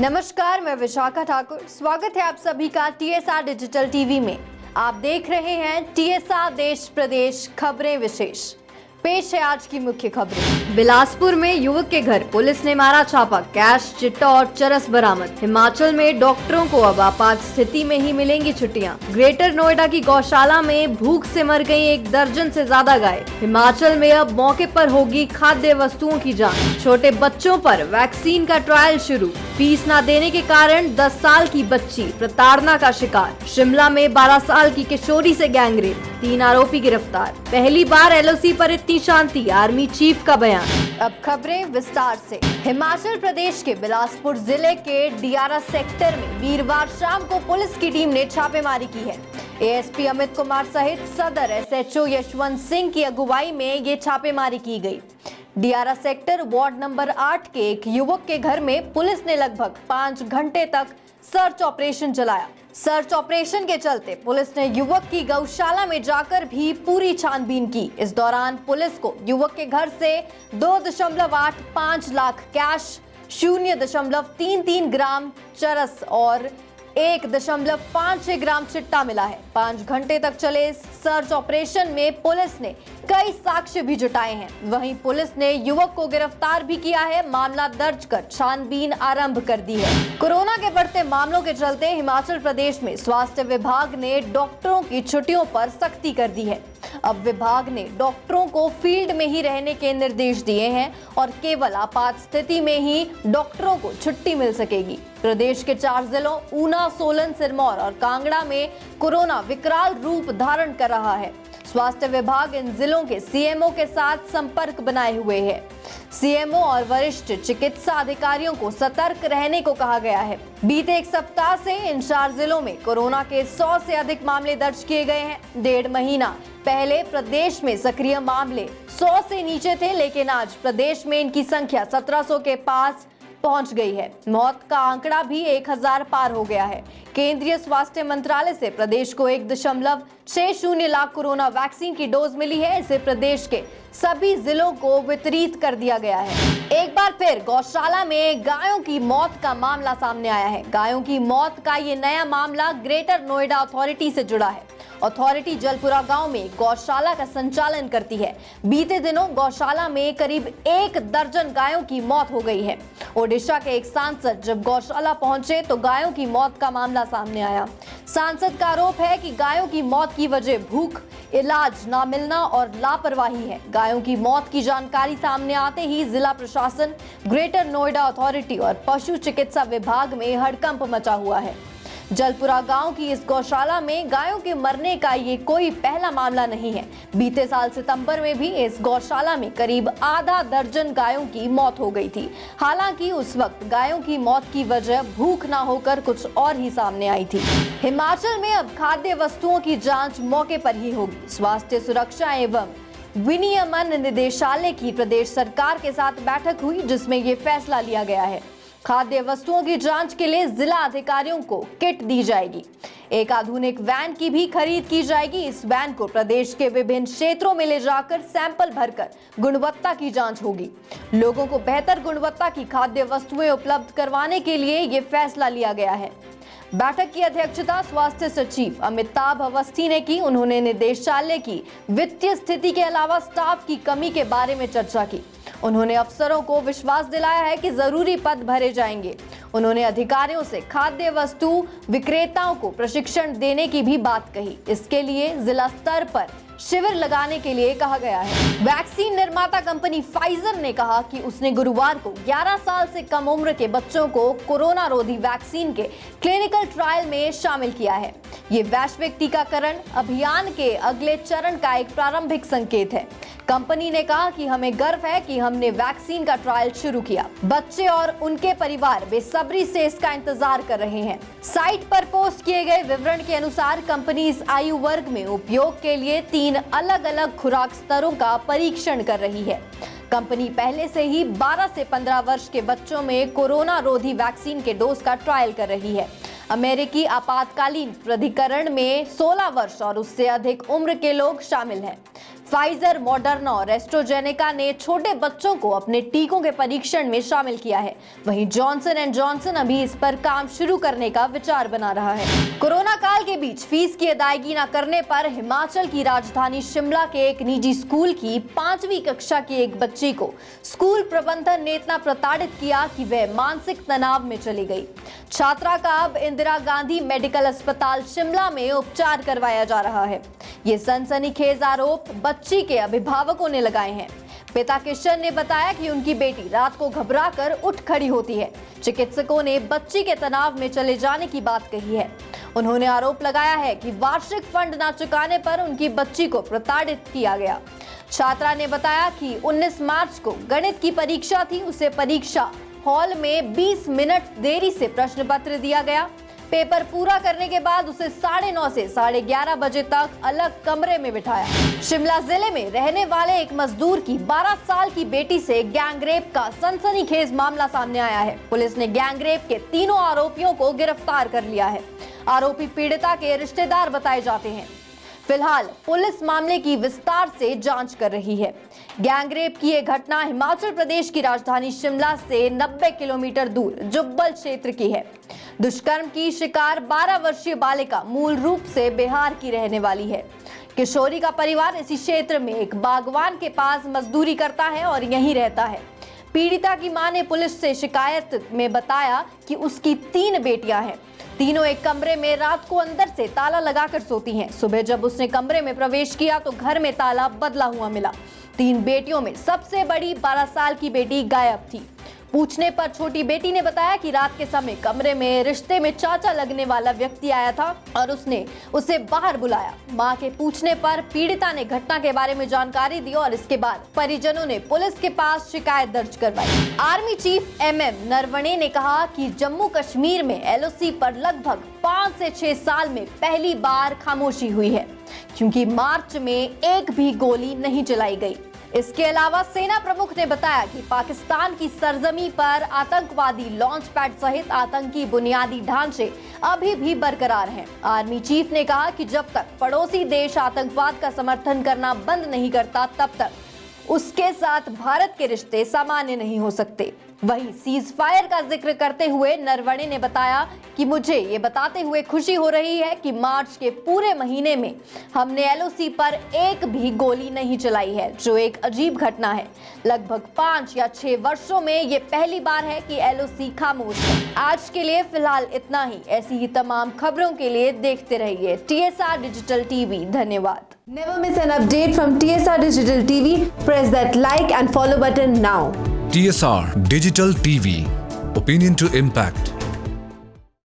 नमस्कार, मैं विशाखा ठाकुर। स्वागत है आप सभी का टीएसआर डिजिटल टीवी में। आप देख रहे हैं टीएसआर देश प्रदेश खबरें विशेष। पेश है आज की मुख्य खबरें। बिलासपुर में युवक के घर पुलिस ने मारा छापा, कैश, चिट्टा और चरस बरामद। हिमाचल में डॉक्टरों को अब आपात स्थिति में ही मिलेंगी छुट्टियां। ग्रेटर नोएडा की गौशाला में भूख से मर गई 1 दर्जन से ज्यादा गाय। हिमाचल में अब मौके पर होगी खाद्य वस्तुओं की जांच। छोटे बच्चों पर वैक्सीन का ट्रायल शुरू। फीस न देने के कारण 10 साल की बच्ची प्रताड़ना का शिकार। शिमला में 12 साल की किशोरी से गैंगरेप, 3 आरोपी गिरफ्तार। पहली बार एलओसी पर इतनी शांति, आर्मी चीफ का बयान। अब खबरें विस्तार से। हिमाचल प्रदेश के बिलासपुर जिले के डियारा सेक्टर में वीरवार शाम को पुलिस की टीम ने छापेमारी की है। एएसपी अमित कुमार सहित सदर एसएचओ यशवंत सिंह की अगुवाई में ये छापेमारी की गई। डियारा सेक्टर वार्ड नंबर 8 के एक युवक के घर में पुलिस ने लगभग 5 घंटे तक सर्च ऑपरेशन चलाया। सर्च ऑपरेशन के चलते पुलिस ने युवक की गौशाला में जाकर भी पूरी छानबीन की। इस दौरान पुलिस को युवक के घर से 2.85 लाख कैश, 0.33 ग्राम चरस और 1.56 ग्राम चिट्टा मिला है। 5 घंटे तक चले इस सर्च ऑपरेशन में पुलिस ने कई साक्ष्य भी जुटाए हैं। वहीं पुलिस ने युवक को गिरफ्तार भी किया है। मामला दर्ज कर छानबीन आरंभ कर दी है। कोरोना के बढ़ते मामलों के चलते हिमाचल प्रदेश में स्वास्थ्य विभाग ने डॉक्टरों की छुट्टियों पर सख्ती कर दी है। अब विभाग ने डॉक्टरों को फील्ड में ही रहने के निर्देश दिए हैं और केवल आपात स्थिति में ही डॉक्टरों को छुट्टी मिल सकेगी। प्रदेश के 4 जिलों ऊना, सोलन, सिरमौर और कांगड़ा में कोरोना विकराल रूप धारण कर रहा है। स्वास्थ्य विभाग इन जिलों के सीएमओ के साथ संपर्क बनाए हुए है। सीएमओ और वरिष्ठ चिकित्सा अधिकारियों को सतर्क रहने को कहा गया है। बीते 1 सप्ताह से इन 4 जिलों में कोरोना के 100 से अधिक मामले दर्ज किए गए हैं। 1.5 महीना पहले प्रदेश में सक्रिय मामले 100 से नीचे थे, लेकिन आज प्रदेश में इनकी संख्या 1700 के पास पहुंच गई है। मौत का आंकड़ा भी 1000 पार हो गया है। केंद्रीय स्वास्थ्य मंत्रालय से प्रदेश को 1.60 लाख कोरोना वैक्सीन की डोज मिली है। इसे प्रदेश के सभी जिलों को वितरित कर दिया गया है। एक बार फिर गौशाला में गायों की मौत का मामला सामने आया है। गायों की मौत का ये नया मामला ग्रेटर नोएडा अथॉरिटी से जुड़ा है। अथॉरिटी जलपुरा गांव में गौशाला का संचालन करती है। बीते दिनों गौशाला में करीब 1 दर्जन गायों की मौत हो गई है। ओडिशा के एक सांसद जब गौशाला पहुंचे तो गायों की मौत का मामला सामने आया। सांसद का आरोप है कि गायों की मौत की वजह भूख, इलाज न मिलना और लापरवाही है। गायों की मौत की जानकारी सामने आते ही जिला प्रशासन, ग्रेटर नोएडा अथॉरिटी और पशु चिकित्सा विभाग में हड़कंप मचा हुआ है। जलपुरा गांव की इस गौशाला में गायों के मरने का ये कोई पहला मामला नहीं है। बीते साल सितंबर में भी इस गौशाला में करीब आधा दर्जन गायों की मौत हो गई थी। हालांकि उस वक्त गायों की मौत की वजह भूख ना होकर कुछ और ही सामने आई थी। हिमाचल में अब खाद्य वस्तुओं की जांच मौके पर ही होगी। स्वास्थ्य सुरक्षा एवं विनियमन निदेशालय की प्रदेश सरकार के साथ बैठक हुई, जिसमें ये फैसला लिया गया है। खाद्य वस्तुओं की जांच के लिए जिला अधिकारियों को किट दी जाएगी। एक आधुनिक वैन की भी खरीद की जाएगी। इस वैन को प्रदेश के विभिन्न क्षेत्रों में ले जाकर सैंपल भरकर गुणवत्ता की जांच होगी। लोगों को बेहतर गुणवत्ता की खाद्य वस्तुएं उपलब्ध करवाने के लिए ये फैसला लिया गया है। बैठक की अध्यक्षता स्वास्थ्य सचिव अमिताभ अवस्थी ने की। उन्होंने निदेशालय की वित्तीय स्थिति के अलावा स्टाफ की कमी के बारे में चर्चा की। उन्होंने अफसरों को विश्वास दिलाया है कि जरूरी पद भरे जाएंगे। उन्होंने अधिकारियों से खाद्य वस्तु विक्रेताओं को प्रशिक्षण देने की भी बात कही। इसके लिए जिला स्तर पर शिविर लगाने के लिए कहा गया है। वैक्सीन निर्माता कंपनी फाइजर ने कहा कि उसने गुरुवार को 11 साल से कम उम्र के बच्चों को कोरोना रोधी वैक्सीन के क्लिनिकल ट्रायल में शामिल किया है। ये वैश्विक टीकाकरण अभियान के अगले चरण का एक प्रारंभिक संकेत है। कंपनी ने कहा कि हमें गर्व है कि हमने वैक्सीन का ट्रायल शुरू किया। बच्चे और उनके परिवार बेसब्री से इसका इंतजार कर रहे हैं। साइट पर पोस्ट किए गए विवरण के अनुसार कंपनी इस आयु वर्ग में उपयोग के लिए 3 अलग-अलग खुराक स्तरों का परीक्षण कर रही है। कंपनी पहले से ही 12 से 15 वर्ष के बच्चों में कोरोना रोधी वैक्सीन के डोज का ट्रायल कर रही है। अमेरिकी आपातकालीन प्राधिकरण में 16 वर्ष और उससे अधिक उम्र के लोग शामिल हैं। फाइजर, मॉडर्ना और एस्ट्राजेनेका ने छोटे बच्चों को अपने टीकों के परीक्षण में शामिल किया है। वहीं जॉनसन एंड जॉनसन अभी इस पर काम शुरू करने का विचार बना रहा है। कोरोना काल के बीच फीस की अदायगी न करने पर हिमाचल की राजधानी शिमला के एक निजी स्कूल की 5वीं कक्षा की एक बच्ची को स्कूल प्रबंधन ने इतना प्रताड़ित किया कि वह मानसिक तनाव में चली गई। छात्रा का अब इंदिरा गांधी मेडिकल अस्पताल शिमला में उपचार करवाया जा रहा है। ये सनसनीखेज आरोप बच्ची के अभिभावकों ने लगाए हैं। पिता किशन ने बताया कि उनकी बेटी रात को घबराकर उठ खड़ी होती है। चिकित्सकों ने बच्ची के तनाव में चले जाने की बात कही है। उन्होंने आरोप लगाया है कि वार्षिक फंड न चुकाने पर उनकी बच्ची को प्रताड़ित किया गया। छात्रा ने बताया कि 19 मार्च को गणित की परीक्षा थी। उसे परीक्षा हॉल में 20 मिनट देरी से प्रश्न पत्र दिया गया। पेपर पूरा करने के बाद उसे 9:30 से 11:30 बजे तक अलग कमरे में बिठाया। शिमला जिले में रहने वाले एक मजदूर की 12 साल की बेटी से गैंगरेप का सनसनीखेज मामला सामने आया है। पुलिस ने गैंगरेप के तीनों आरोपियों को गिरफ्तार कर लिया है। आरोपी पीड़िता के रिश्तेदार बताए जाते हैं। फिलहाल पुलिस मामले की विस्तार से जांच कर रही है। गैंगरेप की यह घटना हिमाचल प्रदेश की राजधानी शिमला से 90 किलोमीटर दूर जुब्बल क्षेत्र की है। दुष्कर्म की शिकार 12 वर्षीय बालिका मूल रूप से बिहार की रहने वाली है। किशोरी का परिवार इसी क्षेत्र में एक बागवान के पास मजदूरी करता है और यहीं रहता है। पीड़िता की मां ने पुलिस से शिकायत में बताया कि उसकी 3 बेटियां हैं। तीनों एक कमरे में रात को अंदर से ताला लगाकर सोती हैं। सुबह जब उसने कमरे में प्रवेश किया तो घर में ताला बदला हुआ मिला। 3 बेटियों में सबसे बड़ी 12 साल की बेटी गायब थी। पूछने पर छोटी बेटी ने बताया कि रात के समय कमरे में रिश्ते में चाचा लगने वाला व्यक्ति आया था और उसने उसे बाहर बुलाया। मां के पूछने पर पीड़िता ने घटना के बारे में जानकारी दी और इसके बाद परिजनों ने पुलिस के पास शिकायत दर्ज करवाई। आर्मी चीफ MM नरवणे ने कहा कि जम्मू कश्मीर में LOC पर लगभग 5 से 6 साल में पहली बार खामोशी हुई है, क्योंकि मार्च में एक भी गोली नहीं चलाई गई। इसके अलावा सेना प्रमुख ने बताया कि पाकिस्तान की सरजमी पर आतंकवादी लॉन्च पैड सहित आतंकी बुनियादी ढांचे अभी भी बरकरार हैं। आर्मी चीफ ने कहा कि जब तक पड़ोसी देश आतंकवाद का समर्थन करना बंद नहीं करता, तब तक उसके साथ भारत के रिश्ते सामान्य नहीं हो सकते। वहीं सीज फायर का जिक्र करते हुए नरवणे ने बताया कि मुझे ये बताते हुए खुशी हो रही है कि मार्च के पूरे महीने में हमने LOC पर एक भी गोली नहीं चलाई है, जो एक अजीब घटना है। लगभग 5 या 6 वर्षों में ये पहली बार है कि LOC खामोश है। आज के लिए फिलहाल इतना ही। ऐसी ही तमाम खबरों के लिए देखते रहिए TSR डिजिटल TV। धन्यवाद। Never miss an update from TSR Digital TV. Press that like and follow button now. TSR Digital TV. Opinion to impact.